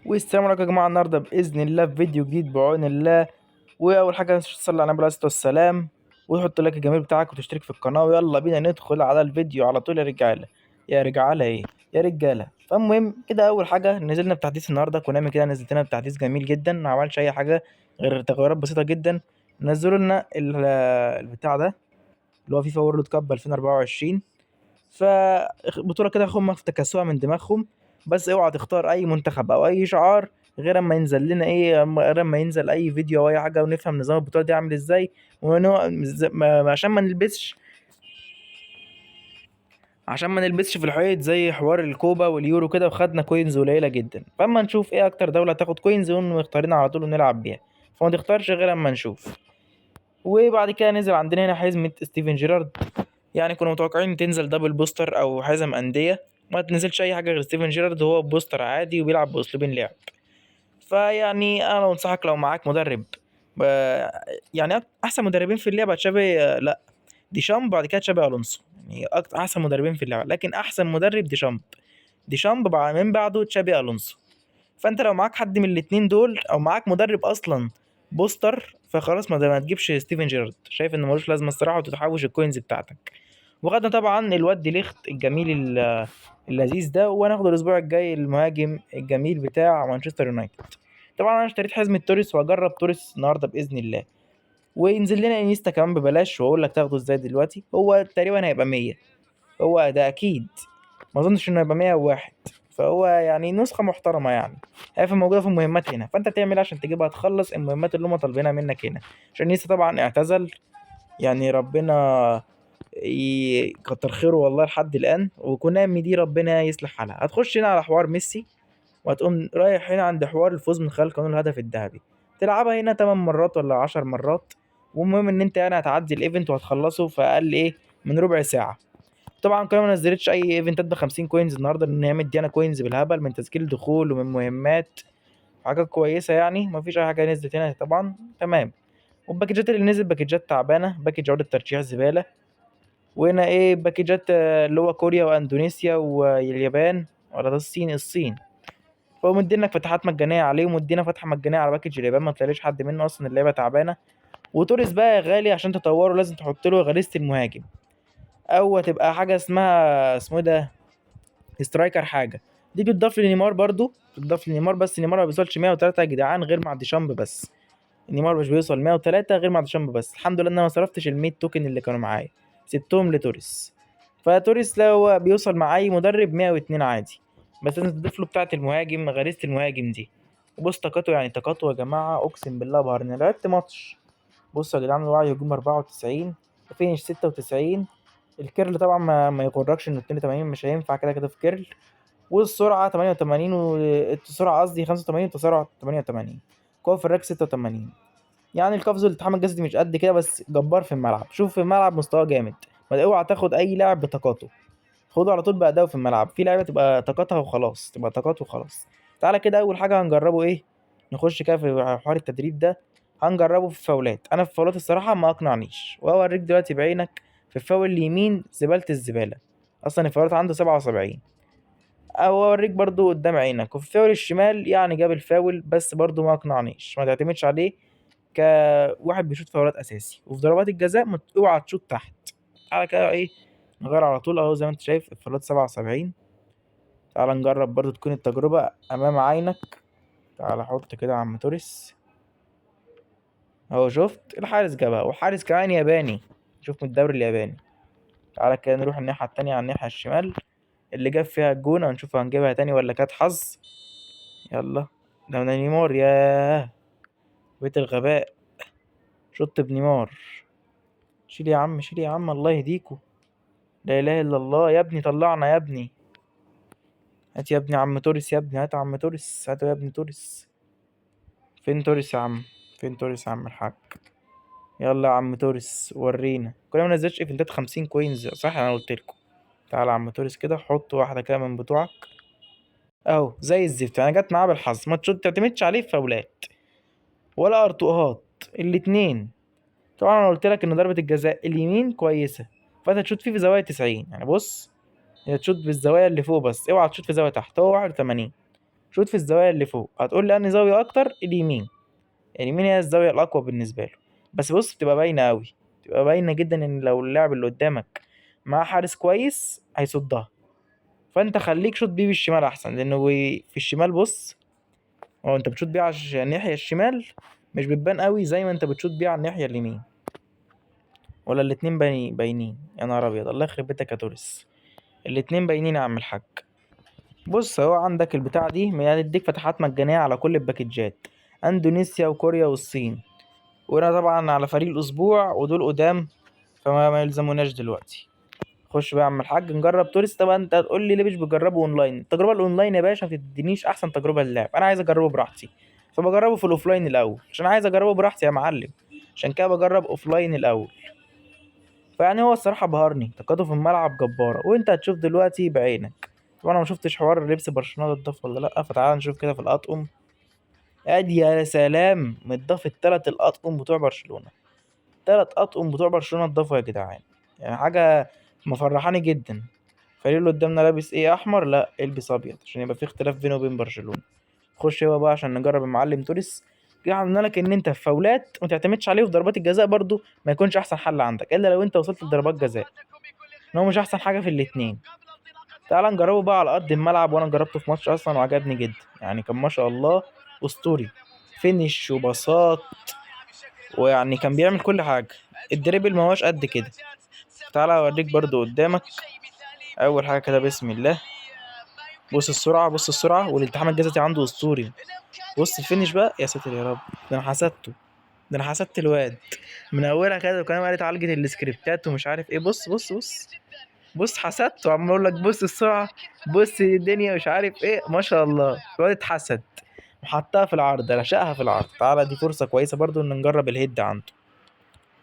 والسلام عليكم يا جماعة. النهاردة بإذن الله في فيديو جديد بعون الله. وأول حاجة تصلي على النبي عليه الصلاة والسلام، وتحط اللايك الجميل بتاعك وتشترك في القناة، ويلا بينا ندخل على الفيديو على طول يا رجالة. يا رجالة إيه يا رجالة. فالمهم كده، أول حاجة نزلنا بتحديث النهاردة. كونامي كده نزلت لنا بتحديث جميل جدا، ما عملش أي حاجة غير تغيرات بسيطة جدا. نزلوا لنا البتاع ده اللي هو فيفا وورلد كاب 2024. فبطولة كده هم افتكسوها من دماغهم. بس اوعى تختار اي منتخب او اي شعار غير اما ينزل لنا غير اما ينزل اي فيديو او اي حاجة ونفهم نظام البطولة دي عامل ازاي. عشان ما نلبسش في الحيط زي حوار الكوبا واليورو كده، وخدنا كوينز قليلة جدا. فاما نشوف ايه اكتر دولة تاخد كوينز ونقوم مختارين على طول ونلعب بيها. فما تختارش غير اما نشوف. وبعد كده نزل عندنا هنا حزمة ستيفن جيرارد. يعني كنا متوقعين تنزل دبل بوستر او حزم انديه، ما تنزلش اي حاجه غير ستيفن جيرارد. هو بوستر عادي وبيلعب باسلوبين لعب. فيعني انا انصحك لو معاك مدرب، يعني احسن مدربين في اللعبه تشافي، لا ديشامب، بعد كده تشابي الونسو. يعني اكتر احسن مدربين في اللعبه، لكن احسن مدرب ديشامب. من بعده تشابي الونسو. فانت لو معاك حد من الاتنين دول، او معاك مدرب اصلا بوستر، فخلاص ما تجيبش ستيفن جيرارد. شايف ان ملوش لازمه الصراحه، وتتحوش الكوينز بتاعتك. وخدنا طبعا الواد دي ليخت الجميل اللذيذ ده. وهناخد الاسبوع الجاي المهاجم الجميل بتاع مانشستر يونايتد. طبعا انا اشتريت حزمه توريس، وهجرب توريس النهارده باذن الله. وينزل لنا انيستا كمان ببلاش، واقول لك تاخده ازاي دلوقتي. هو تقريبا هيبقى 100، هو ده اكيد. ما اظنش انه هيبقى 101. فهو يعني نسخه محترمه يعني. هي موجوده في المهمات هنا. فانت تعمل إيه عشان تجيبها؟ تخلص المهمات اللي هم طالبينها منك هنا. عشان انيستا طبعا اعتزل، يعني ربنا كتر خيره والله لحد الآن. وكونامي دي ربنا يصلح حالها. هتخش هنا على حوار ميسي، وهتقوم رايح هنا عند حوار الفوز من خلال قانون الهدف الذهبي. تلعبها هنا 8 مرات ولا 10 مرات. والمهم ان انت يعني هتعدي الايفنت وهتخلصه في اقل من ربع ساعة. طبعا كمان ما نزلتش اي ايفنتات ب 50 كوينز النهارده، لان هي مديانا كوينز بالهبل من تسجيل دخول ومن مهمات. حاجات كويسة يعني. مفيش اي حاجة نزلت هنا طبعا. تمام. والباكجات اللي نزل باكجات تعبانة، باكج عودة ترشيح زبالة. وهنا باكجات، اللي هو كوريا واندونيسيا واليابان. ولا ده الصين. فهو مدينك فتحات مجانيه عليه، ومدينا فتحه مجانيه على باكج اليابان. ما تلاقيش حد منه اصلا، اللعبه تعبانه. وتوريس بقى يا غالي، عشان تطوره لازم تحط له غريزه المهاجم، او تبقى حاجه اسمه إيه ده، سترايكر حاجه. دي بتضاف لنيمار برضو، بتضاف لنيمار. بس نيمار ما بيوصلش 103 يا جدعان غير مع ديشامب بس. نيمار مش بيوصل 103 غير مع ديشامب بس. الحمد لله ان انا ما صرفتش ال 100 توكن اللي كانوا معايا، سبتهم لتوريس. فتوريس لو بيوصل مع اي مدرب 102 عادي. بس لازم تضيف له بتاعه المهاجم، غريزه المهاجم دي. وبص طاقته، يعني طاقته يا جماعه اقسم بالله بهرني. لعبت ماتش، بصوا يا جدعان، الوعي هجوم 94، فينش 96. الكيرل طبعا ما يغركش انه 82 مش هينفع كده كده في كيرل. والسرعه 88، والسرعه قصدي 85، والتسارع 88. قوه في الراك 86. يعني القفز والالتحام الجسدي مش قد كده، بس جبار في الملعب. شوف في الملعب مستوى جامد. ما اوعى تاخد اي لاعب بطاقاته، خده على طول بأداؤه في الملعب. في لعيبه تبقى طاقتها وخلاص، تبقى طاقات وخلاص. تعالى كده اول حاجه هنجربه نخش كده في حوار التدريب ده. هنجربه في الفاولات. انا في الفاولات الصراحه ما اقنعنيش، واوريك دلوقتي بعينك. في الفاول اليمين زباله الزباله، اصلا الفاولات عنده 77. او اوريك برضو قدام عينك. وفي الفاول الشمال يعني جاب الفاول، بس برضو ما اقنعنيش. ما تعتمدش عليه كواحد بيشوط فاولات اساسي. وفي ضربات الجزاء اوعى تشوط تحت. تعالى كده نغير على طول اهو. زي ما انت شايف الفاولات 77. تعالى نجرب برضو تكون التجربة امام عينك. تعالى حط كده يا عم توريس اهو. شفت الحارس جابها، وحارس كمان ياباني. شوف من الدوري الياباني. تعالى كده نروح الناحية التانية، على الناحية الشمال اللي جاب فيها الجون. هنشوف هنجيبها تاني ولا كانت حظ. يلا. ده من نيمار، ياه بيت الغباء. شط بنيمار. شيل يا عم، شيل يا عم، الله يهديكوا. لا اله الا الله يا ابني، طلعنا يا ابني. هات يا ابني عم توريس، يا ابني هات عم توريس، هات يا ابني توريس. فين توريس يا عم؟ فين توريس يا عم الحاج؟ يلا يا عم توريس ورينا. كنا ما نزلتش ايفنتات 50 كوينز صح؟ انا قلت لكم. تعالى يا عم توريس كده، حط واحده كده من بتوعك اهو زي الزفت. يعني جت معاه بالحظ. ما تعتمدش عليه في فاولات ولا ارتوهات الاتنين. طبعا انا قلت لك ان ضربه الجزاء اليمين كويسه، فانت تشوط فيه في زوايا 90. يعني بص، هي تشوط بالزوايا اللي فوق بس، اوعى تشوط في زاويه تحت. هو 81. شوت في الزوايا اللي فوق. هتقول لي انهي زاويه اكتر؟ اليمين. اليمين هي الزاويه الاقوى بالنسبه له. بس بص بتبقى باينه قوي، بتبقى باينه جدا ان لو اللاعب اللي قدامك مع حارس كويس هيصدها. فانت خليك شوت بيه بالشمال احسن، لانه في الشمال بص، هو انت بتشوت بيه على الناحيه الشمال مش بتبان قوي زي ما انت بتشوت بيه على الناحيه اليمين. ولا الاتنين باينين؟ يا نهار ابيض، الله يخرب بيتك يا توريس. الاتنين باينين يا عم الحاج. بص اهو عندك البتاع دي هتديك فتحات مجانيه على كل الباكجات، اندونيسيا وكوريا والصين. وانا طبعا على فريق الاسبوع ودول قدام، فما ما يلزموناش دلوقتي. خش بقى يا عم الحاج نجرب توريس. طبعا انت هتقول لي ليه مش بجربه اونلاين؟ التجربه الاونلاين يا باشا ما تدينيش احسن تجربه للعب، انا عايز اجربه براحتي. فبجربه في الاوفلاين الاول عشان عايز اجربه براحتي يا معلم. عشان كده بجرب اوفلاين الاول. فيعني هو الصراحه بهرني، طاقته في الملعب جباره، وانت هتشوف دلوقتي بعينك. طبعا انا ما شفتش حوار لبس برشلونه ده اتضاف ولا لا، فتعال نشوف كده في الاطقم. ادي يا سلام، متضاف التلات الاطقم بتوع برشلونه. تلات اطقم بتوع برشلونه اتضافوا يا جدعان. يعني حاجه مفرحاني جدا. الفريق اللي قدامنا لابس ايه؟ احمر؟ لا البس ابيض عشان يبقى في اختلاف بينه وبين برشلونه. خش هو بقى عشان نجرب المعلم توريس. جه عملنا لك ان انت في فاولات ما تعتمدش عليه، وفي ضربات الجزاء برضو ما يكونش احسن حل عندك الا لو انت وصلت لضربات جزاء، ان هو مش احسن حاجه في الاتنين. تعال نجربه بقى على ارض الملعب، وانا جربته في ماتش اصلا وعجبني جدا، يعني كان ما شاء الله اسطوري. فينش وباصات، ويعني كان بيعمل كل حاجه. الدريبل ما هوش قد كده. تعال اوريك برضو قدامك. اول حاجه كده بسم الله. بص السرعه، بص السرعه، والالتحام الجسدي عنده اسطوري. بص الفينش بقى، يا ساتر يا رب، ده انا حسدته. ده انا حسدت الواد من اولها كده، وكمان قالت عالجة السكريبتات ومش عارف ايه. بص بص بص، بص حسدته، عم اقول لك بص السرعه، بص الدنيا مش عارف ايه، ما شاء الله الواد اتحسد. وحطها في العرض، رشقها في العرض. تعالى دي فرصه كويسه برضو ان نجرب الهيد عنده.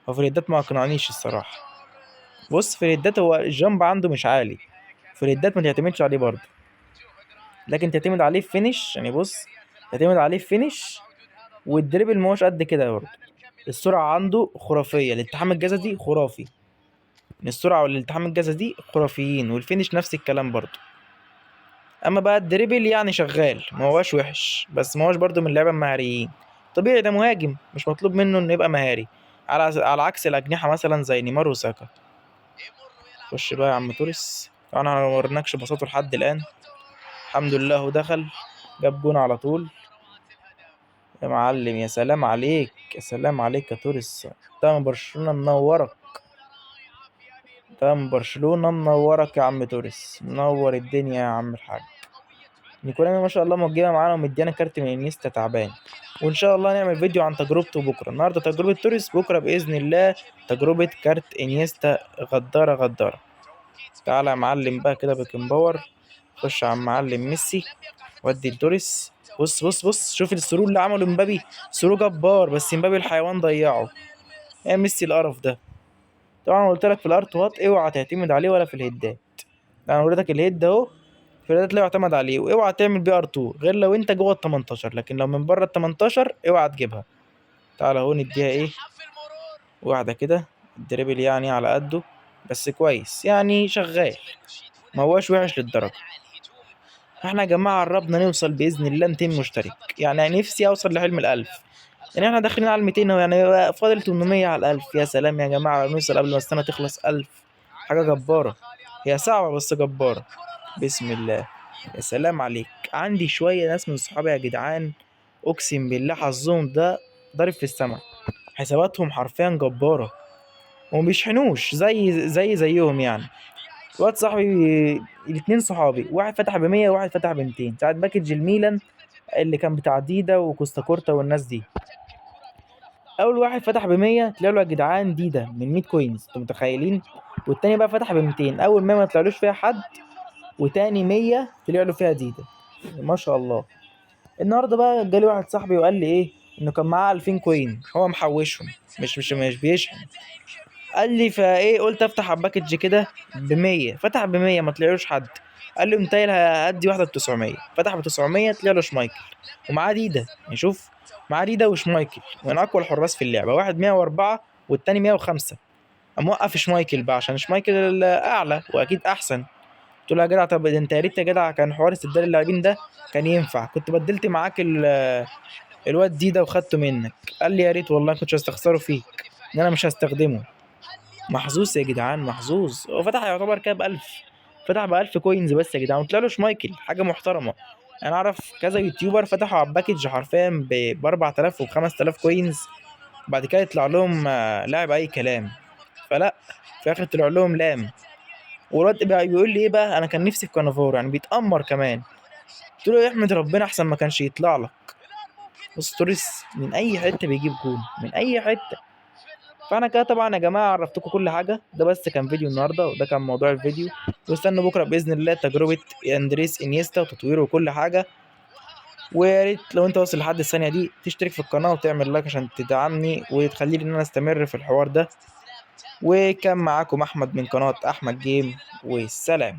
هو في الهيدات ما اقنعنيش الصراحه. بص في الهيدات هو الجامب عنده مش عالي، في الهيدات ما تعتمدش عليه برضه، لكن تعتمد عليه في فينش. يعني بص تعتمد عليه في فينش، والدريبل ما هوش قد كده برضه. السرعه عنده خرافيه، الالتحام الجسدي خرافي. السرعه والالتحام الجسدي خرافيين، والفينش نفس الكلام برضه. اما بقى الدريبل يعني شغال، ما هوش وحش، بس ما هوش برضه من اللعيبه المهاريين. طبيعي ده مهاجم، مش مطلوب منه انه يبقى مهاري، على عكس الاجنحه مثلا زي نيمار وساكا. خش بقى يا عم توريس. انا ما ورناكش بساطه لحد الان. الحمد لله هو دخل، جاب جون على طول. يا معلم يا سلام عليك، يا سلام عليك يا توريس. ده من برشلونه منورك، ده من برشلونه منورك يا عم توريس، منور الدنيا يا عم الحاج. نيكولا ما شاء الله موجبه معانا ومديانا كارت من انيستا تعبان. وان شاء الله نعمل فيديو عن تجربته بكره. النهارده تجربه توريس، بكره باذن الله تجربه كارت انيستا. غداره غداره. تعالى يا معلم بقى كده بكن باور. خش على معلم ميسي، ودي لتوريس. بص بص بص، شوف السرور اللي عمله مبابي، سرور جبار، بس مبابي الحيوان ضيعه. يا ميسي القرف ده. طبعا قلت لك في الارت وات اوعى تعتمد عليه ولا في الهدات. انا وريتك الهيد اهو، في الهدات لا يعتمد عليه، واوعى تعمل بي ار 2 غير لو انت جوه ال 18، لكن لو من بره ال 18 اوعى تجيبها. تعالى اهو نديها ايه، واحده كده. الدريبل يعني على قده، بس كويس يعني شغال، ما هواش وحش للدرجه. احنا يا جماعه قربنا نوصل باذن الله 200 مشترك، يعني نفسي اوصل لحلم ال1000. يعني احنا داخلين على 200 اهو، يعني فاضل 800 على ال1000. يا سلام يا جماعه، نوصل قبل ما السنه تخلص 1000. حاجه جباره، هي صعبه بس جباره. بسم الله. يا سلام عليك. عندي شويه ناس من صحابي يا جدعان، اقسم بالله حظهم ده ضارب في السما. حساباتهم حرفيا جباره، وما بيشحنوش زيهم يعني. واد صاحبي، الاتنين صحابي، واحد فتح ب100 وواحد فتح ب200 ساعة باكج الميلان اللي كان بتاع ديدا وكوستا كورتا والناس دي. اول واحد فتح ب100 طلع له يا جدعان ديدا من 100 كوينز، انتوا متخيلين؟ والتاني بقى فتح ب200، اول 100 ما طلعلوش فيها حد، وتاني 100 طلع له فيها ديدا. ما شاء الله. النهارده بقى جالي واحد صاحبي وقال لي ايه، انه كان معاه 2000 كوين هو محوشهم، مش بيشحن. قال لي فايه، قلت افتح على باكج كده ب100، فتح ب100 ما طلعلوش حد. قال لي قمت قايل هادي واحده ب900، فتح ب900 طلع له شمايكل ومعاه ديدا. نشوف، معاه ديدا وشمايكل من اقوى الحراس في اللعبه، واحد 104 والتاني 105. قام وقف شمايكل بقى عشان شمايكل اعلى واكيد احسن. قلت له يا جدع طب ده انت يا ريت يا جدع كان حوار استبدال اللاعبين ده كان ينفع، كنت بدلت معاك الواد دي ده وخدته منك. قال لي يا ريت والله كنتش هستخسره فيك، ان انا مش هستخدمه. محظوظ يا جدعان محظوظ، هو فتح يعتبر كده ب1000، فتح ب1000 كوينز بس يا جدعان، وطلع له شمايكل حاجة محترمة. أنا أعرف كذا يوتيوبر فتحوا على الباكج حرفيا ب4000 وب5000 كوينز، بعد كده يطلع لهم لاعب أي كلام. فلا، في الآخر طلع لهم لام. والواد بقى بيقول لي إيه بقى، أنا كان نفسي في كانافورو يعني بيتأمر كمان. قلت له يحمد ربنا أحسن ما كانش يطلع لك. بص توريس من أي حتة بيجيب جون، من أي حتة. فانا كده طبعا يا جماعه عرفتكم كل حاجه، ده بس كان فيديو النهارده وده كان موضوع الفيديو. واستنوا بكره باذن الله تجربه اندريس انيستا وتطويره وكل حاجه. ويا ريت لو انت واصل لحد الثانيه دي تشترك في القناه وتعمل لايك عشان تدعمني وتخليني ان انا استمر في الحوار ده. وكان معاكم احمد من قناه احمد جيم، والسلام.